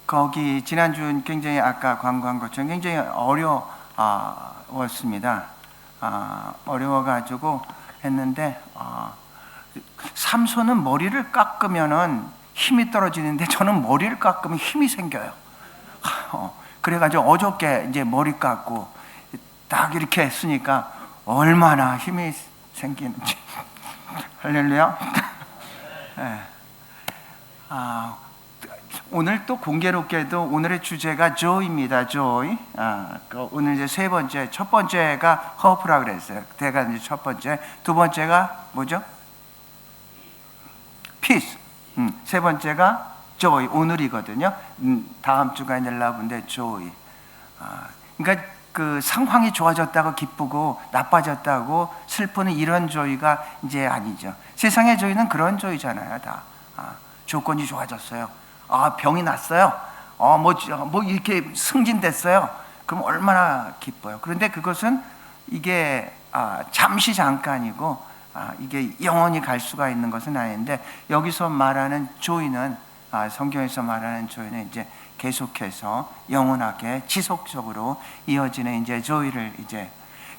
거기 지난주는 굉장히 아까 광고한 것처럼 굉장히 어려웠습니다. 어려워가지고 했는데 삼손은 머리를 깎으면은 힘이 떨어지는데 저는 머리를 깎으면 힘이 생겨요. 그래가지고 어저께 이제 머리 깎고 딱 이렇게 했으니까 얼마나 힘이 생기는지. 할렐루야. 네. 오늘 또 공교롭게도 오늘의 주제가 joy입니다. joy. 오늘 이제 세 번째, 첫 번째가 hope라 그랬어요. 대가 이제 첫 번째, 두 번째가 뭐죠? peace. 세 번째가 joy. 오늘이거든요. 다음 주가 이제 love인데 joy. 그러니까 그 상황이 좋아졌다고 기쁘고 나빠졌다고 슬프는 이런 joy가 이제 아니죠. 세상의 joy는 그런 joy잖아요. 다 조건이 좋아졌어요. 병이 났어요. 뭐 이렇게 승진됐어요. 그럼 얼마나 기뻐요. 그런데 그것은 이게 잠시 잠깐이고 이게 영원히 갈 수가 있는 것은 아닌데, 여기서 말하는 조이는 성경에서 말하는 조이는 이제 계속해서 영원하게 지속적으로 이어지는 이제 조이를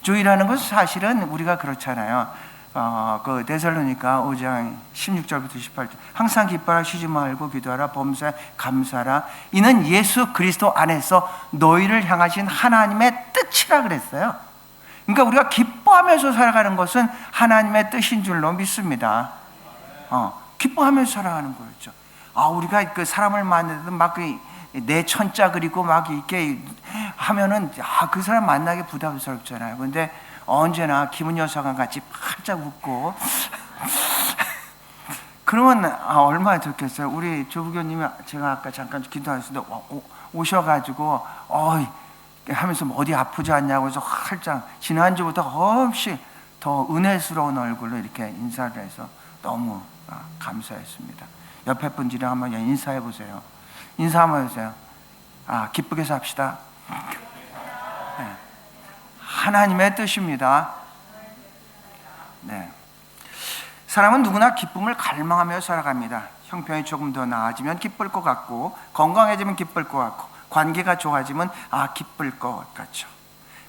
조이라는 것은 사실은 우리가 그렇잖아요. 그 데살로니가 5장 16절부터 18절 항상 기뻐라, 쉬지 말고 기도하라, 범사에 감사하라, 이는 예수 그리스도 안에서 너희를 향하신 하나님의 뜻이라 그랬어요. 그러니까 우리가 기뻐하면서 살아가는 것은 하나님의 뜻인 줄로 믿습니다. 기뻐하면서 살아가는 거였죠. 우리가 그 사람을 만나도 막 내 천자 그리고 막 이렇게 하면은 그 사람 만나기 부담스럽잖아요. 근데 언제나 김은 여사가 같이 활짝 웃고 그러면 얼마나 좋겠어요. 우리 조부교님이 제가 아까 잠깐 기도하셨는데 오셔가지고 하면서 어디 아프지 않냐고 해서 활짝 지난주부터 없이 더 은혜스러운 얼굴로 이렇게 인사를 해서 너무 감사했습니다. 옆에 분들이랑 한번 인사해 보세요. 인사 한번 해주세요. 기쁘게 삽시다. 네. 하나님의 뜻입니다. 네. 사람은 누구나 기쁨을 갈망하며 살아갑니다. 형편이 조금 더 나아지면 기쁠 것 같고, 건강해지면 기쁠 것 같고, 관계가 좋아지면 기쁠 것 같죠.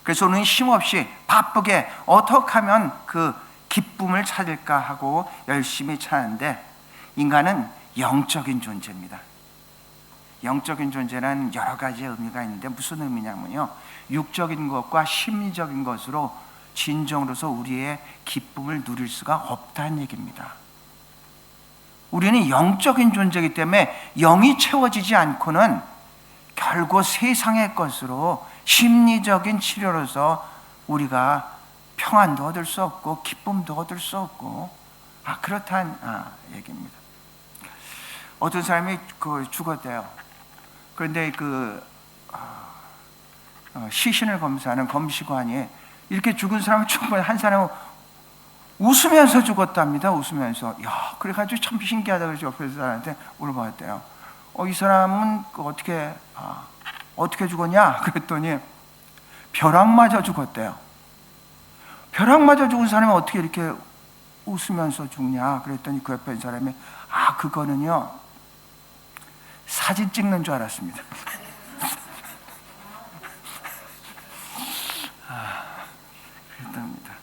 그래서 우리는 쉼없이 바쁘게 어떻게 하면 그 기쁨을 찾을까 하고 열심히 찾는데, 인간은 영적인 존재입니다. 영적인 존재는 여러 가지 의미가 있는데 무슨 의미냐면요, 육적인 것과 심리적인 것으로 진정으로서 우리의 기쁨을 누릴 수가 없다는 얘기입니다. 우리는 영적인 존재이기 때문에 영이 채워지지 않고는 결국 세상의 것으로 심리적인 치료로서 우리가 평안도 얻을 수 없고 기쁨도 얻을 수 없고 그렇다는 얘기입니다. 어떤 사람이 죽었대요. 그런데 시신을 검사하는 검시관이 이렇게 죽은 사람을 충분히 한 사람은 웃으면서 죽었답니다. 웃으면서. 그래가지고 참 신기하다 그래서 옆에 사람한테 물어봤대요. 이 사람은 어떻게 죽었냐? 그랬더니 벼락 맞아 죽었대요. 벼락 맞아 죽은 사람이 어떻게 이렇게 웃으면서 죽냐? 그랬더니 그 옆에 사람이 그거는요, 사진 찍는 줄 알았습니다. 그랬답니다.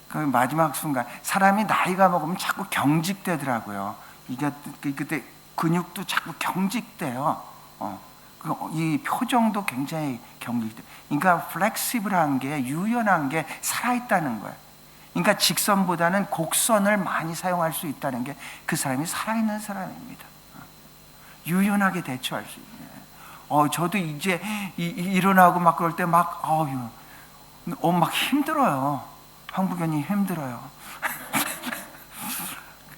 그 마지막 순간 사람이 나이가 먹으면 자꾸 경직되더라고요. 이게 그때 근육도 자꾸 경직돼요. 이 표정도 굉장히 경직돼. 그러니까 플렉시블한 게, 유연한 게 살아있다는 거예요. 그러니까 직선보다는 곡선을 많이 사용할 수 있다는 게 그 사람이 살아있는 사람입니다. 유연하게 대처할 수 있네. 저도 이제 일어나고 막 그럴 때 막 힘들어요. 황부견이 힘들어요.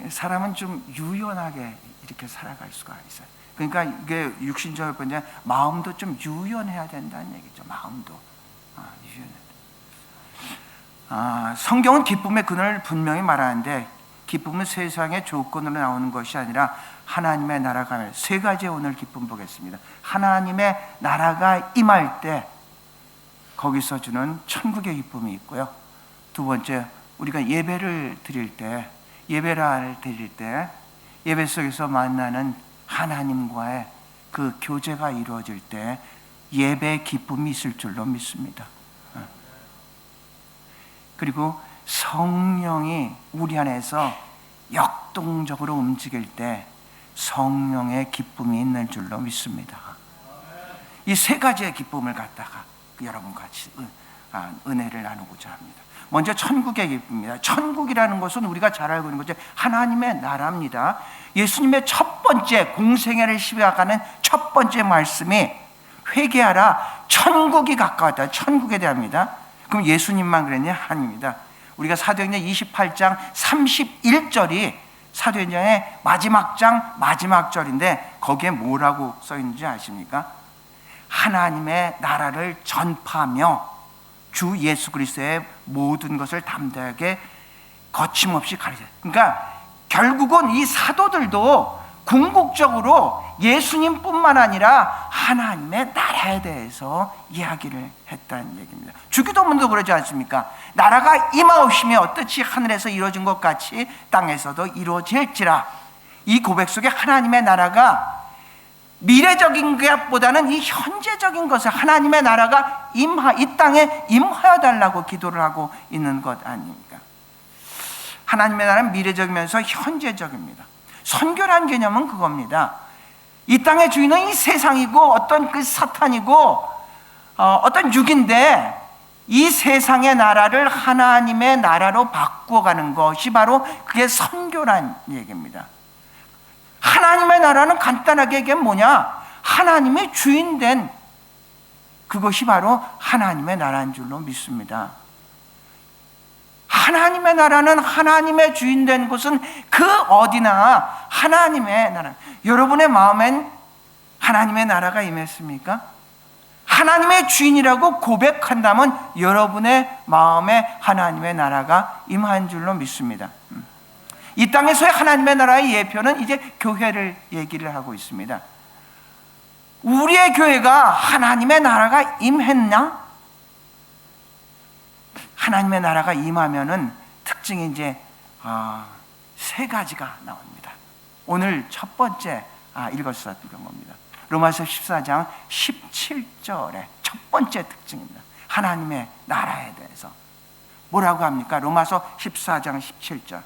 사람은 좀 유연하게 이렇게 살아갈 수가 있어요. 그러니까 이게 육신적일 뿐만 아니라 마음도 좀 유연해야 된다는 얘기죠. 마음도 유연해야 돼. 성경은 기쁨의 근원을 분명히 말하는데, 기쁨은 세상의 조건으로 나오는 것이 아니라 하나님의 나라가, 세 가지의 오늘 기쁨 보겠습니다. 하나님의 나라가 임할 때 거기서 주는 천국의 기쁨이 있고요. 두 번째, 우리가 예배를 드릴 때 예배 속에서 만나는 하나님과의 그 교제가 이루어질 때 예배의 기쁨이 있을 줄로 믿습니다. 그리고 성령이 우리 안에서 역동적으로 움직일 때 성령의 기쁨이 있는 줄로 믿습니다. 이 세 가지의 기쁨을 갖다가 여러분 같이 은혜를 나누고자 합니다. 먼저 천국의 기쁨입니다. 천국이라는 것은 우리가 잘 알고 있는 거죠. 하나님의 나라입니다. 예수님의 첫 번째 공생애를 시작하는 첫 번째 말씀이 회개하라, 천국이 가까웠다. 천국에 대합니다. 그럼 예수님만 그랬냐? 아닙니다. 우리가 사도행전 28장 31절이 사도행전의 마지막 장 마지막 절인데 거기에 뭐라고 써 있는지 아십니까? 하나님의 나라를 전파하며 주 예수 그리스도의 모든 것을 담대하게 거침없이 가르쳐요. 그러니까 결국은 이 사도들도 궁극적으로 예수님뿐만 아니라 하나님의 나라에 대해서 이야기를 했다는 얘기입니다. 주기도문도 그러지 않습니까? 나라가 임하오시며 어떻지 하늘에서 이루어진 것 같이 땅에서도 이루어질지라. 이 고백 속에 하나님의 나라가 미래적인 것보다는 이 현재적인 것을 하나님의 나라가 이 땅에 임하여 달라고 기도를 하고 있는 것 아닙니까? 하나님의 나라는 미래적이면서 현재적입니다. 선교란 개념은 그겁니다. 이 땅의 주인은 이 세상이고 어떤 그 사탄이고 어떤 육인데 이 세상의 나라를 하나님의 나라로 바꾸어가는 것이 바로 그게 선교란 얘기입니다. 하나님의 나라는 간단하게 얘기하면 뭐냐? 하나님의 주인된 그것이 바로 하나님의 나라인 줄로 믿습니다. 하나님의 나라는 하나님의 주인된 곳은 그 어디나 하나님의 나라. 여러분의 마음엔 하나님의 나라가 임했습니까? 하나님의 주인이라고 고백한다면 여러분의 마음에 하나님의 나라가 임한 줄로 믿습니다. 이 땅에서의 하나님의 나라의 예표는 이제 교회를 얘기를 하고 있습니다. 우리의 교회가 하나님의 나라가 임했나? 하나님의 나라가 임하면은 특징이 이제 세 가지가 나옵니다. 오늘 첫 번째 읽었었던 겁니다. 로마서 14장 17절의 첫 번째 특징입니다. 하나님의 나라에 대해서 뭐라고 합니까? 로마서 14장 17절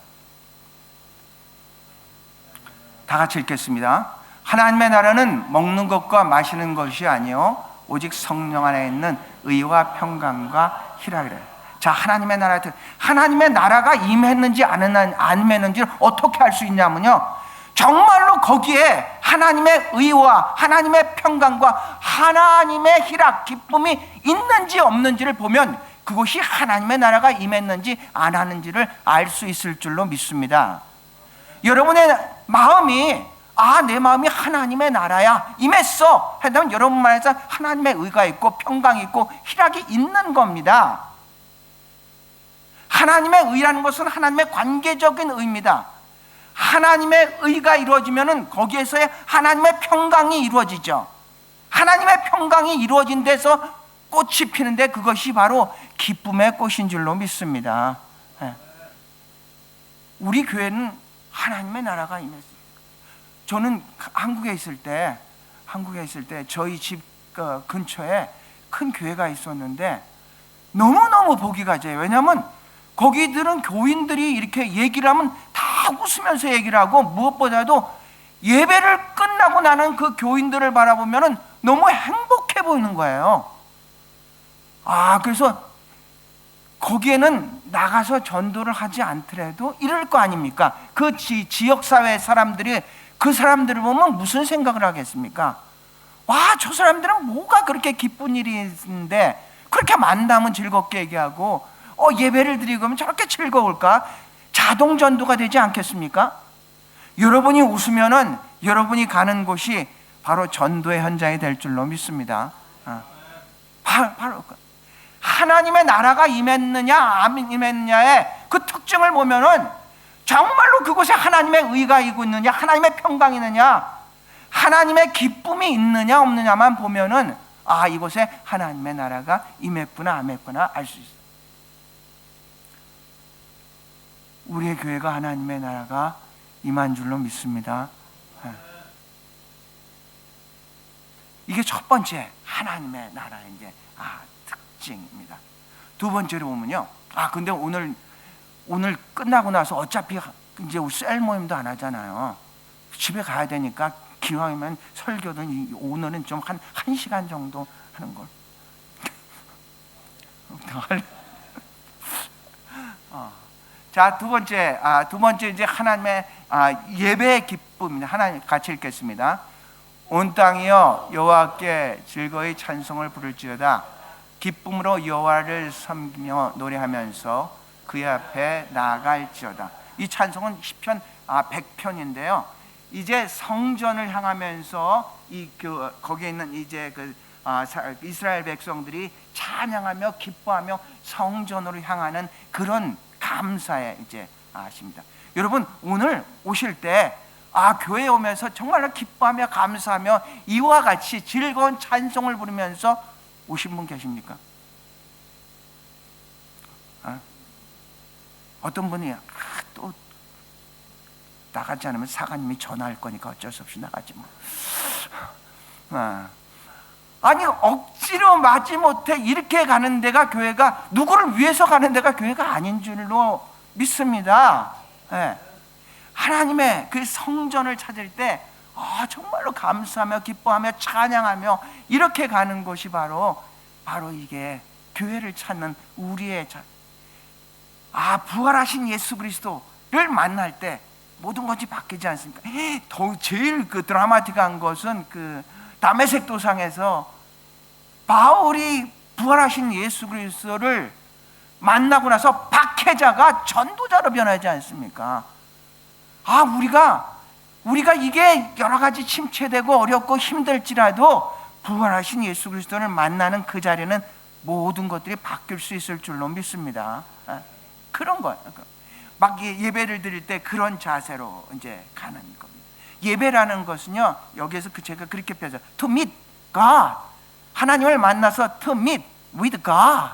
다 같이 읽겠습니다. 하나님의 나라는 먹는 것과 마시는 것이 아니요 오직 성령 안에 있는 의와 평강과 희락이래. 자, 하나님의 나라가 임했는지 안 임했는지를 어떻게 알 수 있냐면요, 정말로 거기에 하나님의 의와 하나님의 평강과 하나님의 희락, 기쁨이 있는지 없는지를 보면 그것이 하나님의 나라가 임했는지 안 하는지를 알 수 있을 줄로 믿습니다. 여러분의 마음이 내 마음이 하나님의 나라야 임했어 한다면 여러분 안에서 하나님의 의가 있고 평강이 있고 희락이 있는 겁니다. 하나님의 의라는 것은 하나님의 관계적인 의입니다. 하나님의 의가 이루어지면 거기에서의 하나님의 평강이 이루어지죠. 하나님의 평강이 이루어진 데서 꽃이 피는데 그것이 바로 기쁨의 꽃인 줄로 믿습니다. 우리 교회는 하나님의 나라가 임했습니다. 저는 한국에 있을 때 저희 집 근처에 큰 교회가 있었는데 너무너무 보기가 좋아요. 왜냐하면 거기들은 교인들이 이렇게 얘기를 하면 다 웃으면서 얘기를 하고 무엇보다도 예배를 끝나고 나는 그 교인들을 바라보면 너무 행복해 보이는 거예요. 그래서 거기에는 나가서 전도를 하지 않더라도 이럴 거 아닙니까? 그 지역사회 사람들이 그 사람들을 보면 무슨 생각을 하겠습니까? 저 사람들은 뭐가 그렇게 기쁜 일이 있는데 그렇게 만나면 즐겁게 얘기하고 예배를 드리고 하면 저렇게 즐거울까? 자동 전도가 되지 않겠습니까? 여러분이 웃으면은 여러분이 가는 곳이 바로 전도의 현장이 될 줄로 믿습니다. 바로 하나님의 나라가 임했느냐 안 임했느냐의 그 특징을 보면은 정말로 그곳에 하나님의 의가 있느냐, 하나님의 평강이 있느냐, 하나님의 기쁨이 있느냐 없느냐만 보면은 이곳에 하나님의 나라가 임했구나 안 임했구나 알 수 있어요. 우리의 교회가 하나님의 나라가 임한 줄로 믿습니다. 이게 첫 번째 하나님의 나라의 이제 특징입니다. 두 번째로 보면요. 근데 오늘 끝나고 나서 어차피 이제 셀 모임도 안 하잖아요. 집에 가야 되니까 기왕이면 설교는 오늘은 좀 한 시간 정도 하는 걸. 자, 두 번째 이제 하나님의 예배의 기쁨입니다. 하나님 같이 읽겠습니다. 온 땅이여 여호와께 즐거이 찬송을 부를지어다. 기쁨으로 여호와를 섬기며 노래하면서 그의 앞에 나아갈지어다. 이 찬송은 시편 100편인데요. 이제 성전을 향하면서 거기에 있는 이제 이스라엘 백성들이 찬양하며 기뻐하며 성전으로 향하는 그런 감사의 이제 아십니다. 여러분 오늘 오실 때 교회에 오면서 정말로 기뻐하며 감사하며 이와 같이 즐거운 찬송을 부르면서 오신 분 계십니까? 어떤 분이 또 나가지 않으면 사관님이 전화할 거니까 어쩔 수 없이 나가지 뭐. 아니 억지로 마지못해 이렇게 가는 데가 교회가, 누구를 위해서 가는 데가 교회가 아닌 줄로 믿습니다. 네. 하나님의 그 성전을 찾을 때 정말로 감사하며 기뻐하며 찬양하며 이렇게 가는 곳이 바로 이게 교회를 찾는 우리의 부활하신 예수 그리스도를 만날 때 모든 것이 바뀌지 않습니까? 제일 드라마틱한 것은 다메섹 도상에서 바울이 부활하신 예수 그리스도를 만나고 나서 박해자가 전도자로 변하지 않습니까? 우리가 이게 여러 가지 침체되고 어렵고 힘들지라도 부활하신 예수 그리스도를 만나는 그 자리는 모든 것들이 바뀔 수 있을 줄로 믿습니다. 그런 거예요. 막 예배를 드릴 때 그런 자세로 이제 가는 겁니다. 예배라는 것은요, 여기에서 제가 그렇게 표현해요. To meet God. 하나님을 만나서 to meet with God.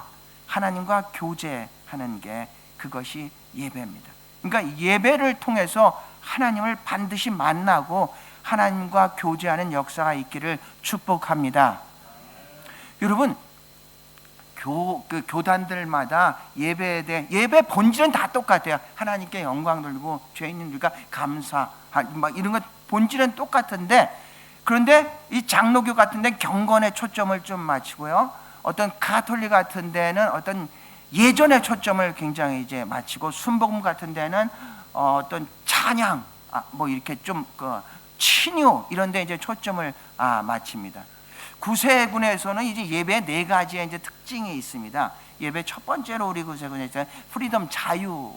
하나님과 교제하는 게 그것이 예배입니다. 그러니까 예배를 통해서 하나님을 반드시 만나고 하나님과 교제하는 역사가 있기를 축복합니다. 여러분, 교단들마다 예배에 대해 예배 본질은 다 똑같아요. 하나님께 영광 돌리고 죄 있는 우리가 감사 막 이런 것 본질은 똑같은데, 그런데 이 장로교 같은 데는 경건에 초점을 좀 맞추고요, 어떤 가톨릭 같은 데는 어떤 예전의 초점을 굉장히 이제 맞추고, 순복음 같은 데는 어떤 찬양 뭐 이렇게 좀 친유 이런 데 이제 초점을 맞춥니다. 구세군에서는 이제 예배 네 가지의 이제 특징이 있습니다. 예배 첫 번째로 우리 구세군에서 프리덤 자유.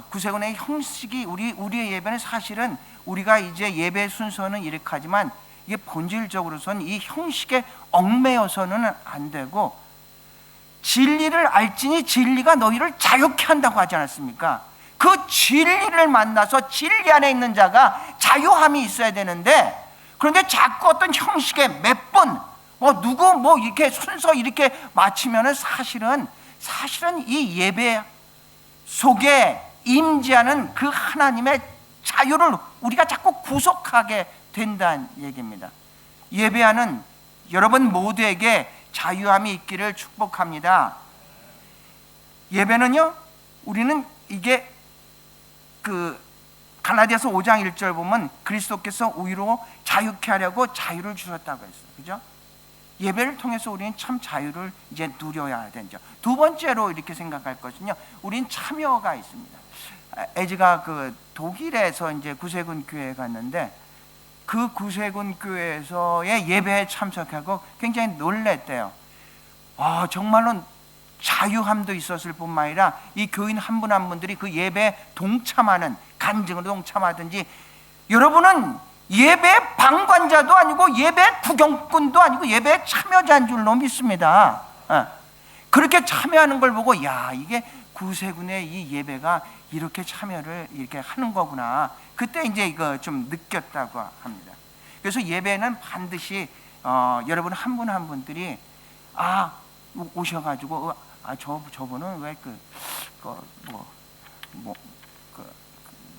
구세군의 형식이 우리의 예배는 사실은 우리가 이제 예배 순서는 이렇게 하지만 이게 본질적으로선 이 형식에 얽매여서는 안 되고, 진리를 알지니 진리가 너희를 자유케 한다고 하지 않았습니까? 그 진리를 만나서 진리 안에 있는 자가 자유함이 있어야 되는데, 그런데 자꾸 어떤 형식에 몇 번 누구 이렇게 순서 이렇게 맞추면은 사실은 이 예배 속에 임재하는 그 하나님의 자유를 우리가 자꾸 구속하게 된다는 얘기입니다. 예배하는 여러분 모두에게 자유함이 있기를 축복합니다. 예배는요, 우리는 이게 갈라디아서 5장 1절 보면 그리스도께서 우리로 자유케 하려고 자유를 주셨다고 했어요. 그죠? 예배를 통해서 우리는 참 자유를 이제 누려야 되죠. 두 번째로 이렇게 생각할 것은요, 우린 참여가 있습니다. 에지가 독일에서 이제 구세군 교회에 갔는데, 그 구세군 교회에서의 예배에 참석하고 굉장히 놀랬대요. 정말로 자유함도 있었을 뿐만 아니라 이 교인 한 분 한 분들이 그 예배에 동참하는, 간증으로 동참하든지, 여러분은 예배 방관자도 아니고 예배 구경꾼도 아니고 예배 참여자인 줄로 믿습니다. 그렇게 참여하는 걸 보고 이게 구세군의 이 예배가 이렇게 참여를 이렇게 하는 거구나, 그때 이제 이거 좀 느꼈다고 합니다. 그래서 예배는 반드시 여러분 한 분 한 분들이 오셔가지고 저분은 왜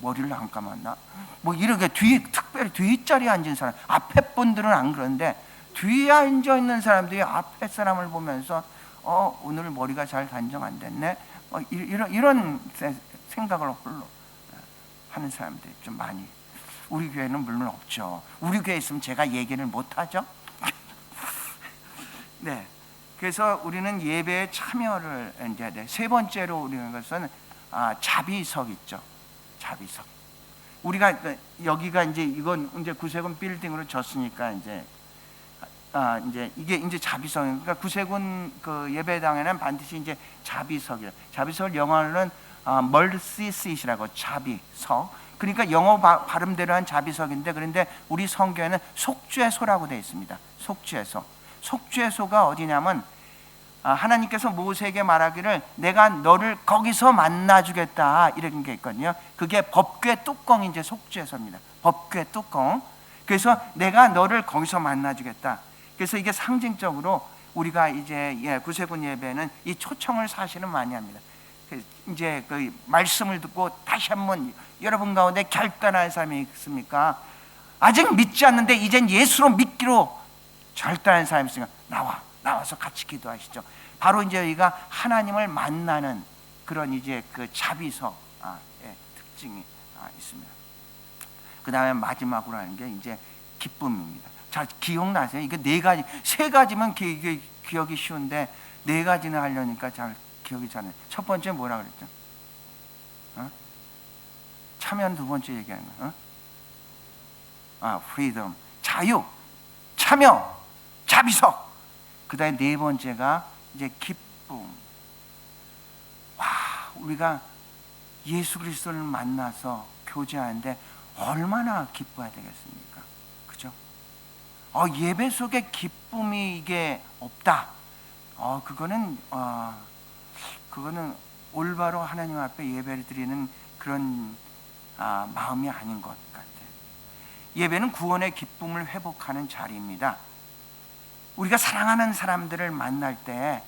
머리를 안 감았나? 뭐 이렇게 특별히 뒷자리에 앉은 사람, 앞에 분들은 안 그런데 뒤에 앉아 있는 사람들이 앞에 사람을 보면서 오늘 머리가 잘 단정 안 됐네. 이런 생각을 홀로 하는 사람들이 좀 많이, 우리 교회는 물론 없죠. 우리 교회에 있으면 제가 얘기를 못 하죠. 네. 그래서 우리는 예배에 참여를 해야 돼. 세 번째로 우리는 것은 자비석 있죠. 자비석. 우리가 여기가 이제 이건 이제 구세군 빌딩으로 졌으니까 이제 이게 이제 자비석. 그러니까 구세군 그 예배당에는 반드시 이제 자비석이에요. 자비석을 영어로는 mercy seat이라고, 자비석. 그러니까 영어 발음대로 한 자비석인데, 그런데 우리 성경에는 속죄소라고 되어 있습니다. 속죄소. 속죄소가 어디냐면 하나님께서 모세에게 말하기를 내가 너를 거기서 만나주겠다 이런 게 있거든요. 그게 법궤 뚜껑이 이제 속죄소입니다. 법궤 뚜껑. 그래서 내가 너를 거기서 만나주겠다. 그래서 이게 상징적으로 우리가 이제 구세군 예배는 이 초청을 사실은 많이 합니다. 이제 그 말씀을 듣고 다시 한번 여러분 가운데 결단할 사람이 있습니까? 아직 믿지 않는데 이젠 예수로 믿기로 결단한 사람이 있으니까 나와서 같이 기도하시죠. 바로 이제 우리가 하나님을 만나는 그런 이제 그 자비석의 특징이 있습니다. 그 다음에 마지막으로 하는 게 이제 기쁨입니다. 자, 기억나세요? 이게 네 가지, 세 가지면 기억이 쉬운데 네 가지는 하려니까 잘 기억이 잘 안 나요. 첫 번째 뭐라 그랬죠? 참여는 두 번째 얘기하는 거. freedom, 자유, 참여, 자비석. 그 다음에 네 번째가 이제 기쁨. 우리가 예수 그리스도를 만나서 교제하는데 얼마나 기뻐야 되겠습니까? 그죠? 예배 속에 기쁨이 이게 없다. 그거는 올바로 하나님 앞에 예배를 드리는 그런 마음이 아닌 것 같아요. 예배는 구원의 기쁨을 회복하는 자리입니다. 우리가 사랑하는 사람들을 만날 때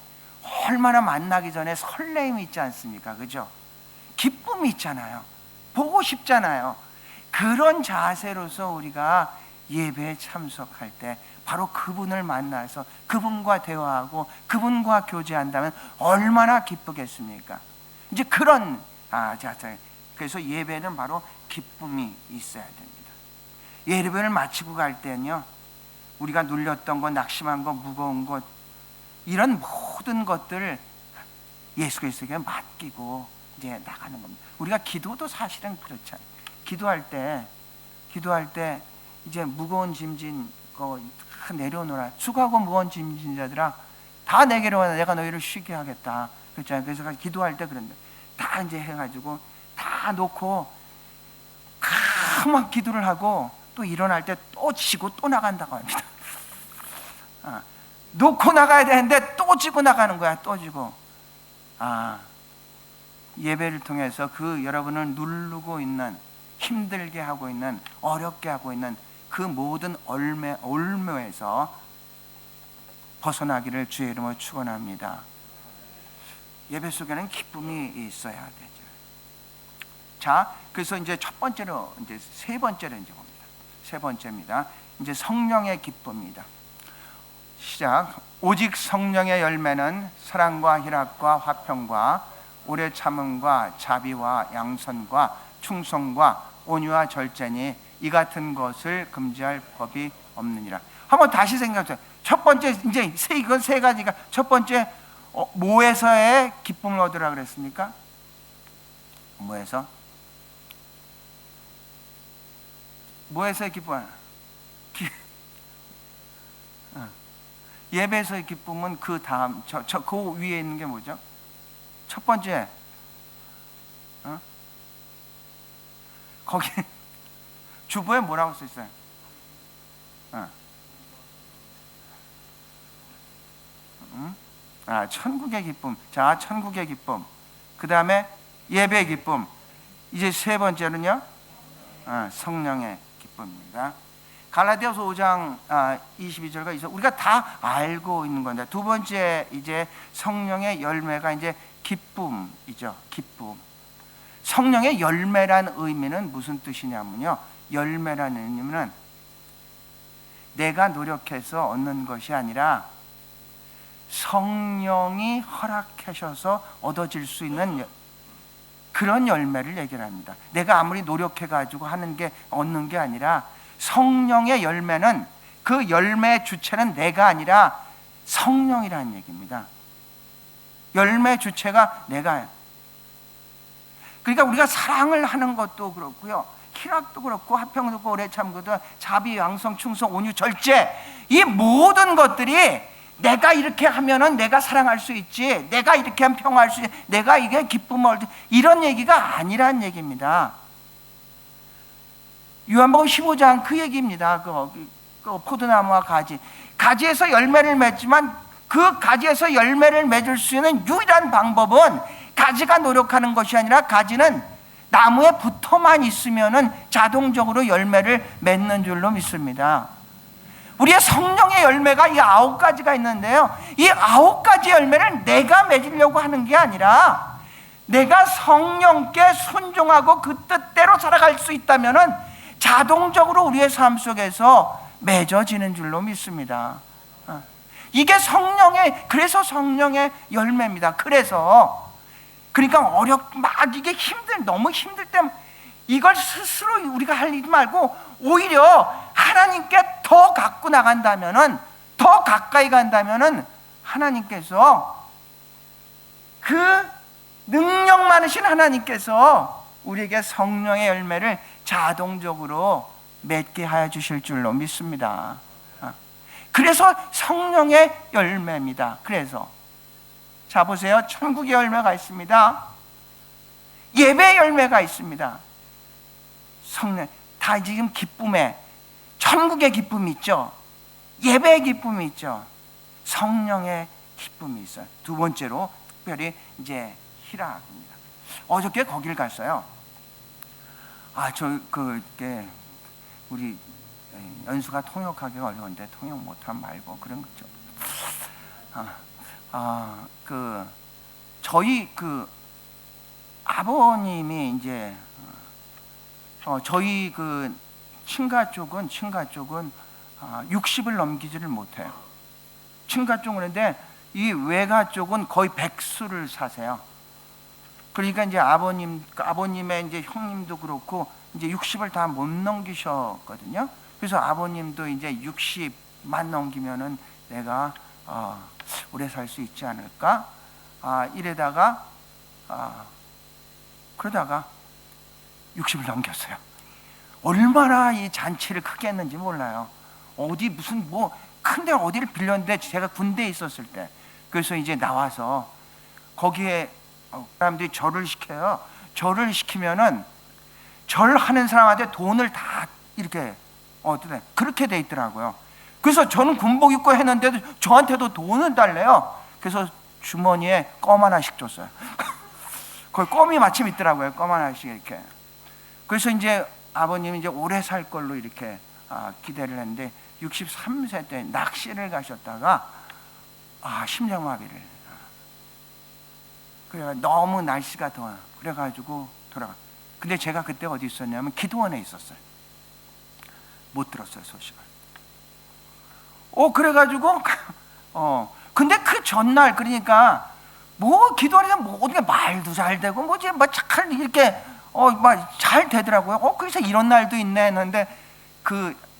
얼마나 만나기 전에 설레임이 있지 않습니까? 그죠? 기쁨이 있잖아요. 보고 싶잖아요. 그런 자세로서 우리가 예배에 참석할 때 바로 그분을 만나서 그분과 대화하고 그분과 교제한다면 얼마나 기쁘겠습니까? 이제 그런 자세. 그래서 예배는 바로 기쁨이 있어야 됩니다. 예배를 마치고 갈 때는요, 우리가 눌렸던 것, 낙심한 것, 무거운 것, 이런 모든 것들을 예수 그리스도에게 맡기고 이제 나가는 겁니다. 우리가 기도도 사실은 그렇잖아요. 기도할 때 이제 무거운 짐진 거 다 내려놓으라. 수고하고 무거운 짐진 자들아, 다 내게로 와라. 내가 너희를 쉬게 하겠다. 그렇잖아요. 그래서 기도할 때 그런데 다 이제 해가지고 다 놓고 막 기도를 하고 또 일어날 때 또 지고 또 나간다고 합니다. 놓고 나가야 되는데 또 지고 나가는 거야. 또 지고. 예배를 통해서 그 여러분을 누르고 있는, 힘들게 하고 있는, 어렵게 하고 있는 그 모든 올무에서 벗어나기를 주의 이름으로 축원합니다. 예배 속에는 기쁨이 있어야 되죠. 자, 그래서 이제 첫 번째로 이제 세 번째로 이제 봅니다. 세 번째입니다. 이제 성령의 기쁨입니다. 시작. 오직 성령의 열매는 사랑과 희락과 화평과 오래 참음과 자비와 양선과 충성과 온유와 절제니 이 같은 것을 금지할 법이 없느니라. 한번 다시 생각해보세요. 첫 번째 이제 이건 세 가지가, 첫 번째 뭐에서의 기쁨을 얻으라 그랬습니까? 뭐에서의 기쁨? 예배에서의 기쁨은 그 다음 그 위에 있는 게 뭐죠? 첫 번째 거기 주보에 뭐라고 써 있어요? 천국의 기쁨. 자, 천국의 기쁨. 그 다음에 예배의 기쁨. 이제 세 번째는요, 성령의 기쁨입니다. 갈라디아서 5장 22절과 24절 우리가 다 알고 있는 건데, 두 번째 이제 성령의 열매가 이제 기쁨이죠. 기쁨. 성령의 열매란 의미는 무슨 뜻이냐면요, 열매라는 의미는 내가 노력해서 얻는 것이 아니라 성령이 허락하셔서 얻어질 수 있는 그런 열매를 얘기합니다. 내가 아무리 노력해가지고 하는 게 얻는 게 아니라 성령의 열매는, 그 열매의 주체는 내가 아니라 성령이라는 얘기입니다. 열매 주체가 내가. 그러니까 우리가 사랑을 하는 것도 그렇고요, 희락도 그렇고 화평도 그렇고 오래 참고도 자비, 양성, 충성, 온유, 절제, 이 모든 것들이 내가 이렇게 하면은 내가 사랑할 수 있지, 내가 이렇게 하면 평화할 수 있지, 내가 이게 기쁨을 얻지, 이런 얘기가 아니란 얘기입니다. 요한복음 15장 그 얘기입니다. 그 포도나무와 가지에서 열매를 맺지만 그 가지에서 열매를 맺을 수 있는 유일한 방법은 가지가 노력하는 것이 아니라 가지는 나무에 붙어만 있으면은 자동적으로 열매를 맺는 줄로 믿습니다. 우리의 성령의 열매가 이 9가지가 있는데요, 이 9가지 열매를 내가 맺으려고 하는 게 아니라 내가 성령께 순종하고 그 뜻대로 살아갈 수 있다면은 자동적으로 우리의 삶 속에서 맺어지는 줄로 믿습니다. 이게 그래서 성령의 열매입니다. 그러니까 막 이게 너무 힘들 때 이걸 스스로 우리가 할 일이 말고 오히려 하나님께 더 갖고 나간다면은, 더 가까이 간다면은 하나님께서, 그 능력 많으신 하나님께서 우리에게 성령의 열매를 자동적으로 맺게 하여 주실 줄로 믿습니다. 그래서 성령의 열매입니다. 그래서 자 보세요, 천국의 열매가 있습니다. 예배의 열매가 있습니다. 성령, 다 지금 기쁨에, 천국의 기쁨이 있죠, 예배의 기쁨이 있죠, 성령의 기쁨이 있어요. 두 번째로 특별히 이제 희락입니다. 어저께 거길 갔어요. 우리 연수가 통역하기가 어려운데 통역 못하면 말고 그런 거죠. 저희 아버님이 이제 저희 친가 쪽은 60을 넘기지를 못해요. 친가 쪽은. 그런데 이 외가 쪽은 거의 100수를 사세요. 그러니까 이제 아버님의 이제 형님도 그렇고 이제 60을 다 못 넘기셨거든요. 그래서 아버님도 이제 60만 넘기면은 내가 오래 살 수 있지 않을까? 그러다가 60을 넘겼어요. 얼마나 이 잔치를 크게 했는지 몰라요. 어디 무슨 큰 데 어디를 빌렸는데, 제가 군대에 있었을 때. 그래서 이제 나와서 거기에 사람들이 절을 시켜요. 절을 시키면은 절하는 사람한테 돈을 다 이렇게 그렇게 돼 있더라고요. 그래서 저는 군복 입고 했는데도 저한테도 돈을 달래요. 그래서 주머니에 껌 하나씩 줬어요. 거기 껌이 마침 있더라고요. 껌 하나씩 이렇게. 그래서 이제 아버님이 이제 오래 살 걸로 이렇게 기대를 했는데 63세 때 낚시를 가셨다가 심장마비를. 그래 너무 날씨가 더워. 그래가지고 돌아가. 근데 제가 그때 어디 있었냐면 기도원에 있었어요. 못 들었어요, 소식을. 그래가지고 근데 그 전날, 그러니까 기도원에서 어떻게 말도 잘 되고 잘 이렇게 잘 되더라고요. 그래서 이런 날도 있네 했는데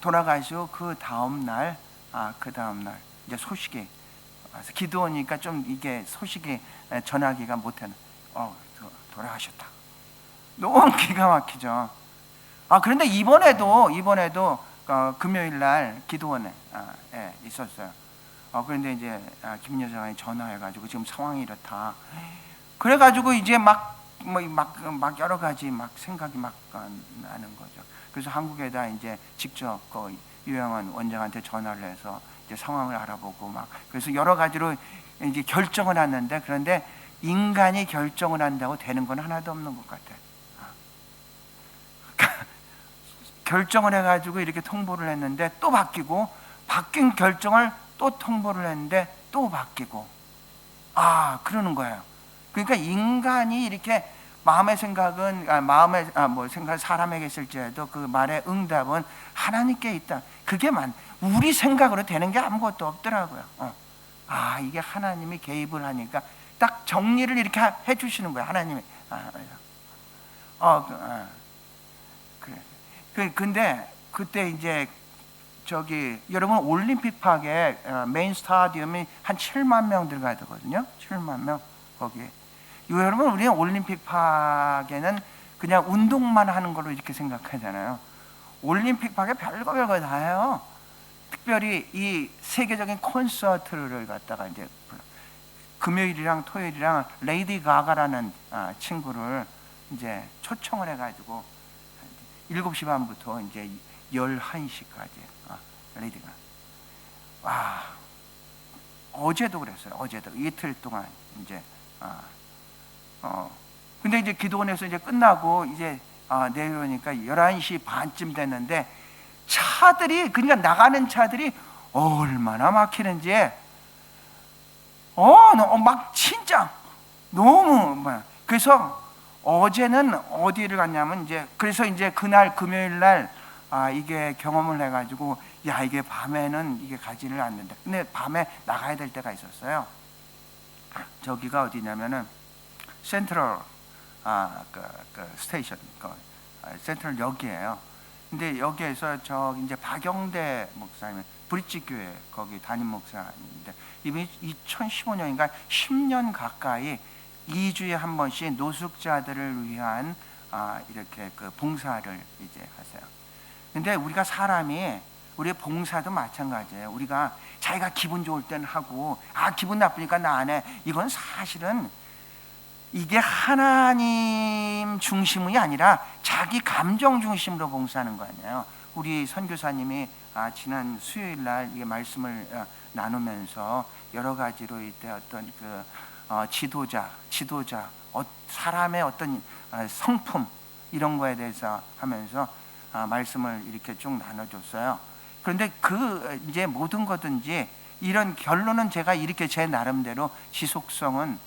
돌아가시고 그 다음 날 이제 소식이 와서 기도원이니까 좀 이게 소식이 전하기가 못했는. 돌아가셨다. 너무 기가 막히죠. 그런데 이번에도 금요일 날 기도원에 있었어요. 그런데 이제 김 여사가 전화해가지고 지금 상황이 이렇다. 그래가지고 이제 막 여러 가지 생각이 나는 거죠. 그래서 한국에다 이제 직접 유영한 원장한테 전화를 해서 이제 상황을 알아보고 그래서 여러 가지로 이제 결정을 했는데, 그런데 인간이 결정을 한다고 되는 건 하나도 없는 것 같아요. 결정을 해가지고 이렇게 통보를 했는데 또 바뀌고, 바뀐 결정을 또 통보를 했는데 또 바뀌고, 그러는 거예요. 그러니까 인간이 이렇게 마음의 생각은 마음의 생각 사람에게 있을지라도 그 말의 응답은 하나님께 있다. 그게 우리 생각으로 되는 게 아무것도 없더라고요. 이게 하나님이 개입을 하니까 딱 정리를 이렇게 해주시는 거예요. 하나님이. 그래. 근데 그때 이제 여러분 올림픽 파크에 메인 스타디움이 한 7만 명 들어가거든요. 7만 명 거기. 여러분 우리는 올림픽 파크에는 그냥 운동만 하는 걸로 이렇게 생각하잖아요. 올림픽 파크에 별거 다 해요. 특별히 이 세계적인 콘서트를 갖다가 이제 금요일이랑 토요일이랑 레이디 가가라는 친구를 이제 초청을 해가지고 7시 반부터 이제 11시까지 레이디가 어제도 그랬어요. 어제도 이틀 동안 이제 근데 이제 기도원에서 이제 끝나고 이제 내려오니까 11시 반쯤 됐는데 차들이 그러니까 나가는 차들이 얼마나 막히는지 막 진짜 너무 그래서 어제는 어디를 갔냐면 그래서 이제 그날 금요일 날 이게 경험을 해가지고 이게 밤에는 이게 가지를 않는다. 근데 밤에 나가야 될 때가 있었어요. 저기가 어디냐면은 센트럴 스테이션 센트럴 역이에요. 근데 여기에서 이제 박영대 목사님 브릿지 교회 거기 담임 목사님인데 이분이 2015년인가 10년 가까이 2주에 한 번씩 노숙자들을 위한 이렇게 그 봉사를 이제 하세요. 근데 우리가 우리 봉사도 마찬가지예요. 우리가 자기가 기분 좋을 땐 하고 기분 나쁘니까 나 안 해. 이건 사실은 이게 하나님 중심이 아니라 자기 감정 중심으로 봉사하는 거 아니에요. 우리 선교사님이 지난 수요일 날 이게 말씀을 나누면서 여러 가지로 이때 어떤 그 지도자 사람의 어떤 성품 이런 거에 대해서 하면서 말씀을 이렇게 쭉 나눠줬어요. 그런데 이제 모든 거든지 이런 결론은 제가 이렇게 제 나름대로 지속성은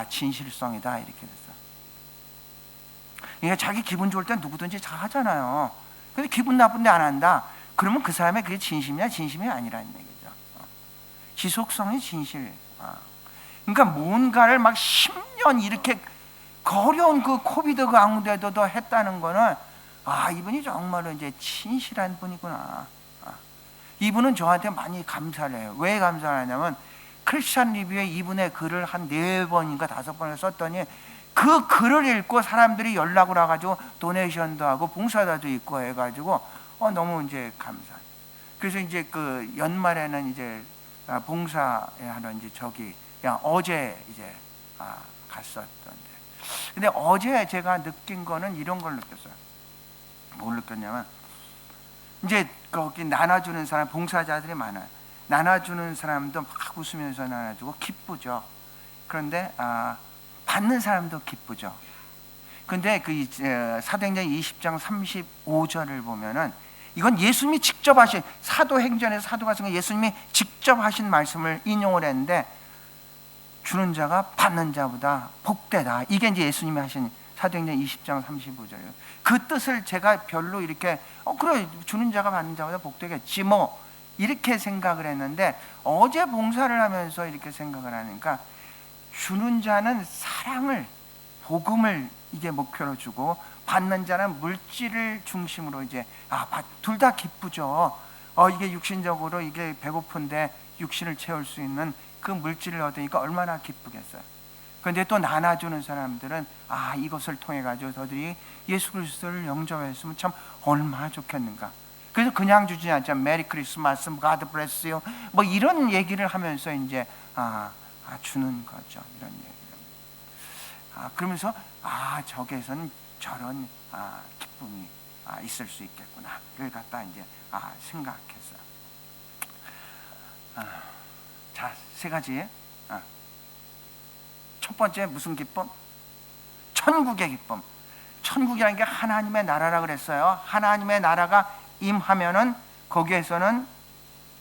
진실성이다 이렇게 됐어요. 그러니까 자기 기분 좋을 땐 누구든지 다 하잖아요. 근데 기분 나쁜데 안 한다. 그러면 그 사람의 그게 진심이야 진심이 아니라는 얘기죠. 지속성이 진실. 그러니까 뭔가를 막 10년 이렇게 어려운 그 코비드 가운데도 했다는 거는 이분이 정말로 이제 진실한 분이구나. 이분은 저한테 많이 감사를 해요. 왜 감사를 하냐면 크리스찬 리뷰에 이분의 글을 한 4번인가 5번을 썼더니 그 글을 읽고 사람들이 연락을 와가지고 도네이션도 하고 봉사자도 있고 해가지고 너무 이제 감사. 그래서 이제 그 연말에는 이제 봉사하는 이제 어제 이제 갔었던데. 근데 어제 제가 느낀 거는 이런 걸 느꼈어요. 뭘 느꼈냐면 이제 거기 나눠주는 사람 봉사자들이 많아요. 나눠주는 사람도 막 웃으면서 나눠주고 기쁘죠. 그런데 받는 사람도 기쁘죠. 근데 그 사도행전 20장 35절을 보면은 이건 예수님이 직접 하신 사도행전에서 사도가 쓴 예수님이 직접 하신 말씀을 인용을 했는데 주는 자가 받는 자보다 복되다. 이게 이제 예수님이 하신 사도행전 20장 35절이에요. 그 뜻을 제가 별로 이렇게 그래 주는 자가 받는 자보다 복되겠지 뭐 이렇게 생각을 했는데 어제 봉사를 하면서 이렇게 생각을 하니까 주는 자는 사랑을 복음을 이제 목표로 주고 받는 자는 물질을 중심으로 이제 둘 다 기쁘죠. 이게 육신적으로 이게 배고픈데 육신을 채울 수 있는 그 물질을 얻으니까 얼마나 기쁘겠어요. 그런데 또 나눠주는 사람들은 이것을 통해 가지고 저들이 예수 그리스도를 영접했으면 참 얼마나 좋겠는가. 그래서 그냥 주지 않죠. 메리 크리스마스, God bless you 뭐 이런 얘기를 하면서 이제 주는 거죠. 이런 얘기를. 그러면서 저기에서는 저런 기쁨이 있을 수 있겠구나를 갖다 이제 생각했어요. 자, 3가지. 첫 번째 무슨 기쁨? 천국의 기쁨. 천국이라는 게 하나님의 나라라 그랬어요. 하나님의 나라가 임하면은 거기에서는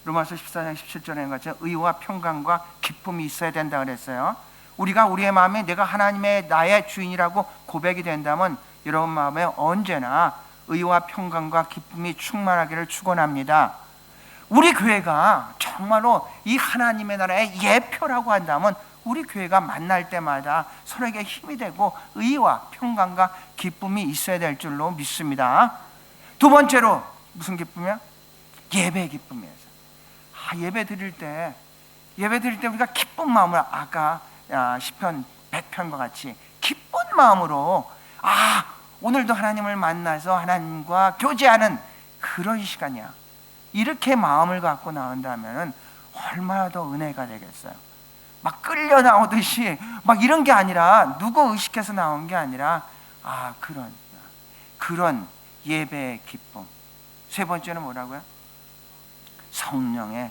로마서 14장 17절에 같이 의와 평강과 기쁨이 있어야 된다 그랬어요. 우리가 우리의 마음에 내가 하나님의 나의 주인이라고 고백이 된다면 여러분 마음에 언제나 의와 평강과 기쁨이 충만하기를 축원합니다. 우리 교회가 정말로 이 하나님의 나라의 예표라고 한다면 우리 교회가 만날 때마다 서로에게 힘이 되고 의와 평강과 기쁨이 있어야 될 줄로 믿습니다. 두 번째로 무슨 기쁨이야? 예배 기쁨이에요. 예배 드릴 때 우리가 기쁜 마음으로 아까 시편 100편과 같이 기쁜 마음으로 오늘도 하나님을 만나서 하나님과 교제하는 그런 시간이야. 이렇게 마음을 갖고 나온다면 얼마나 더 은혜가 되겠어요. 막 끌려 나오듯이 막 이런 게 아니라, 누구 의식해서 나온 게 아니라 그런 예배의 기쁨. 세 번째는 뭐라고요? 성령의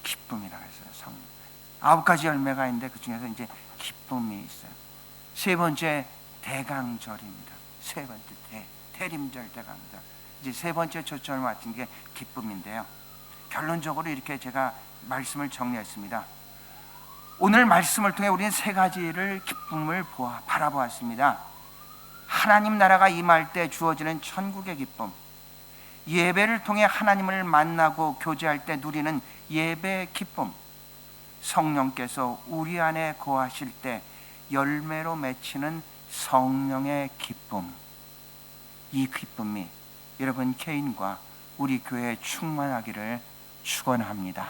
기쁨이라고 했어요. 성령. 9가지 열매가 있는데 그 중에서 이제 기쁨이 있어요. 세 번째 대강절입니다. 세 번째 대림절 대강절. 이제 세 번째 초점을 맞춘 게 기쁨인데요. 결론적으로 이렇게 제가 말씀을 정리했습니다. 오늘 말씀을 통해 우리는 세 가지를 기쁨을 바라보았습니다. 하나님 나라가 임할 때 주어지는 천국의 기쁨, 예배를 통해 하나님을 만나고 교제할 때 누리는 예배의 기쁨, 성령께서 우리 안에 거하실 때 열매로 맺히는 성령의 기쁨. 이 기쁨이 여러분 개인과 우리 교회에 충만하기를 축원합니다.